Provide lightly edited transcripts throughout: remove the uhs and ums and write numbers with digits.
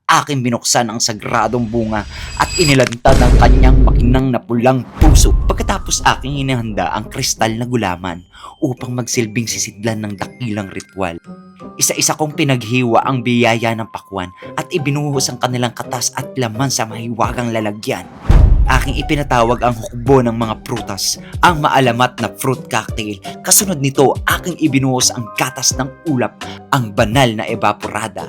aking binuksan ang sagradong bunga at inilantad ang kanyang makinang na pulang puso. Pagkatapos aking inihanda ang kristal na gulaman upang magsilbing sisidlan ng dakilang ritual. Isa-isa kong pinaghiwa ang biyaya ng pakwan at ibinuhos ang kanilang katas at laman sa mahiwagang lalagyan. Aking ipinatawag ang hukbo ng mga prutas, ang maalamat na fruit cocktail. Kasunod nito, aking ibinuhos ang gatas ng ulap, ang banal na evaporada,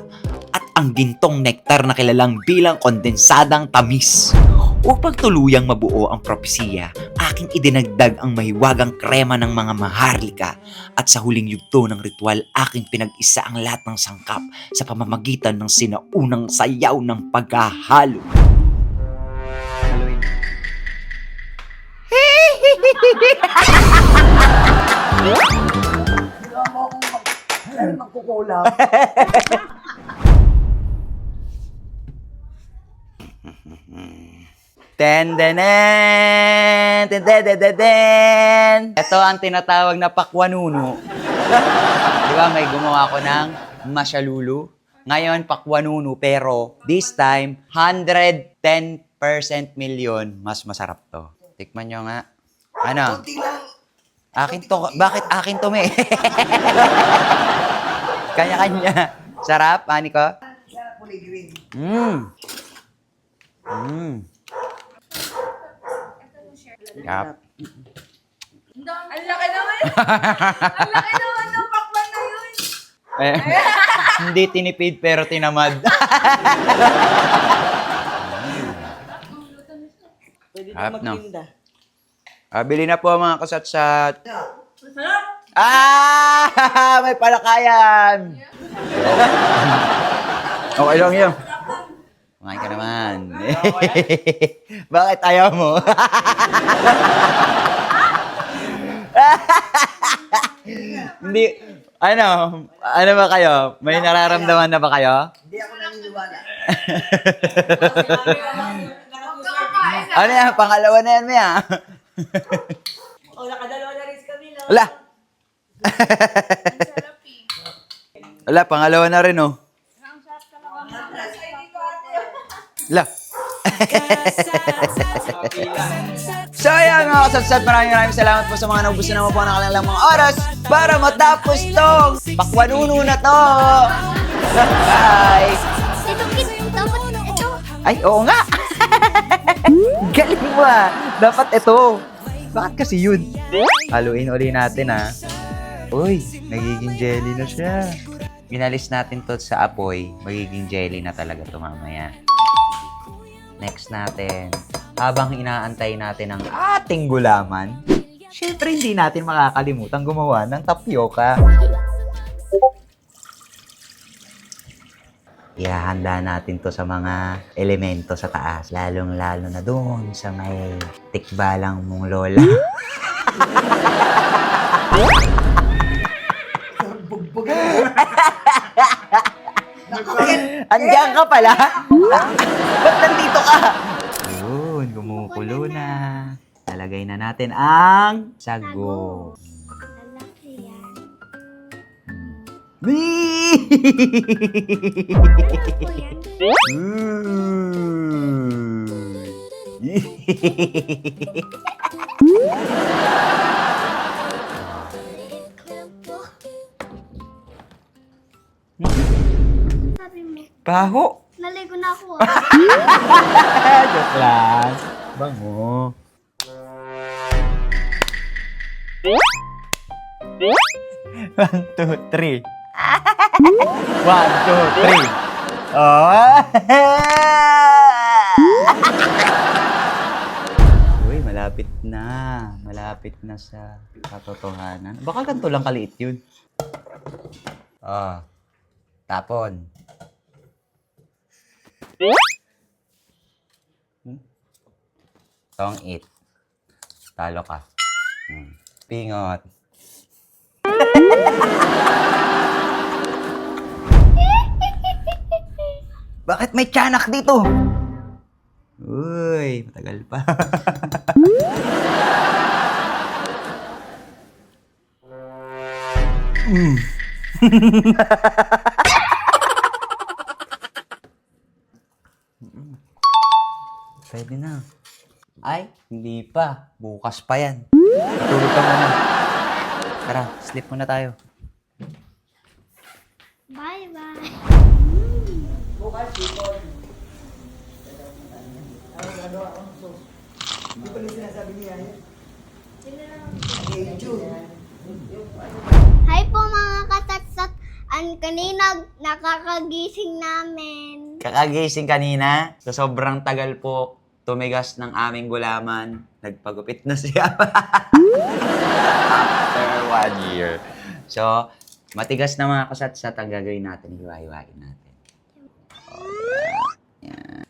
at ang gintong nektar na kilalang bilang kondensadang tamis. Upang tuluyang mabuo ang propesiya, aking idinagdag ang mahiwagang krema ng mga maharlika at sa huling yugto ng ritual, aking pinag-isa ang lahat ng sangkap sa pamamagitan ng sinaunang sayaw ng paghahalo. Magkukulam. Ten-den-den! Ten-den-den-den! Ito ang tinatawag na pakwanuno. Di ba, may gumawa ko ng masyalulu. Ngayon, pakwanuno, pero this time, 110% million. Mas masarap to. Tikman nyo nga. Ano? Kunti lang. Akin to. Bakit akin to, me? Kanya-kanya. Sarap, ani ko? Sarap kulay green. Yap. Ang laki naman! Ang laki naman ng pakwan na yun! Eh, hindi tinipid pero tinamad. Pwede Harap na na. magtinda. Bili na po mga kasatsat. Masarap! May palakayan! Okay lang yun. Kumain ka naman. Bakit ayaw mo? Hindi. Ano ba kayo? May nararamdaman na ba kayo? Hindi ako naniniwala. Ano yan? Pangalawa na yan, Mia. O, nakadalawa na rin kami, no? Wala. Ang sarap eh. Wala, pangalawa na rin, oh. Ang sarap talaga. Ay, dito ate. La. So ayan mga kasatsat, maraming salamat po sa mga naubusan naman po ng kanilang mga oras para matapos tong pakwanuno na to. Bye! Ito, kid, dapat ito. Ay, oo nga! Galing mo ah! Dapat ito. Bakit kasi yun? Haluin uli natin ah. Uy, nagiging jelly na siya. Ginalis natin to sa apoy, magiging jelly na talaga to mamaya. Next natin, habang inaantay natin ang ating gulaman, syempre hindi natin makakalimutan gumawa ng tapioca. Ihahanda natin to sa mga elemento sa taas, lalong-lalo na doon sa may tikbalang mong lola. Andiyan ka pala? Ba't nandito ka? Yun, gumukulo na. Talagay na natin ang sago. Lalaki yan. Ako yan. Sabi mo, Baho. naligo na ako. Joke lang. Bango. One, two, three. One, two, three. Oh! Uy, malapit na. Malapit na sa katotohanan. Baka ganito lang kaliit yun. Ah. Tapon. Tong it. Talo ka. Pingot. Bakit may tiyanak dito? Uy, matagal pa. Pwede na. Ay, hindi pa. Bukas pa yan. Tulog ka muna. Tara, sleep muna tayo. Bye-bye. Bukas, sipon. Ano gagawa ko? So, hindi pala sinasabi niya yun. June. Hi po mga katatsat. Kanina nakakagising namin. Kakagising kanina, sa sobrang tagal po, tumigas ng aming gulaman. Nagpagupit na siya. After 1 year. So, matigas na mga kasatsat ang gagawin natin. Hiwa-hiwain natin. Yan.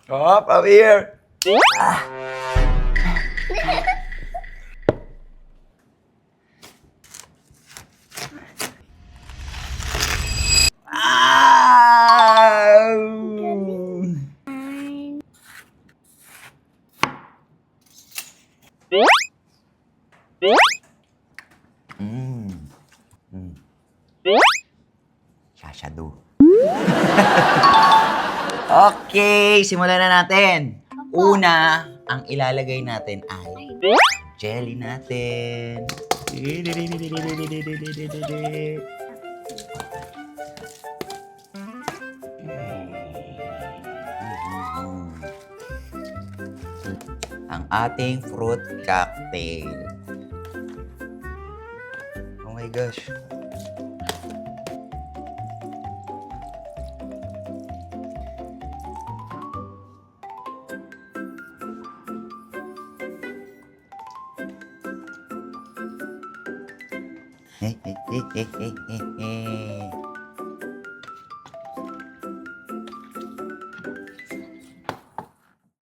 Up here! Shashado. Okay, simulan na natin. Una, ang ilalagay natin ay jelly natin. Ang ating fruit cocktail. Oh my gosh.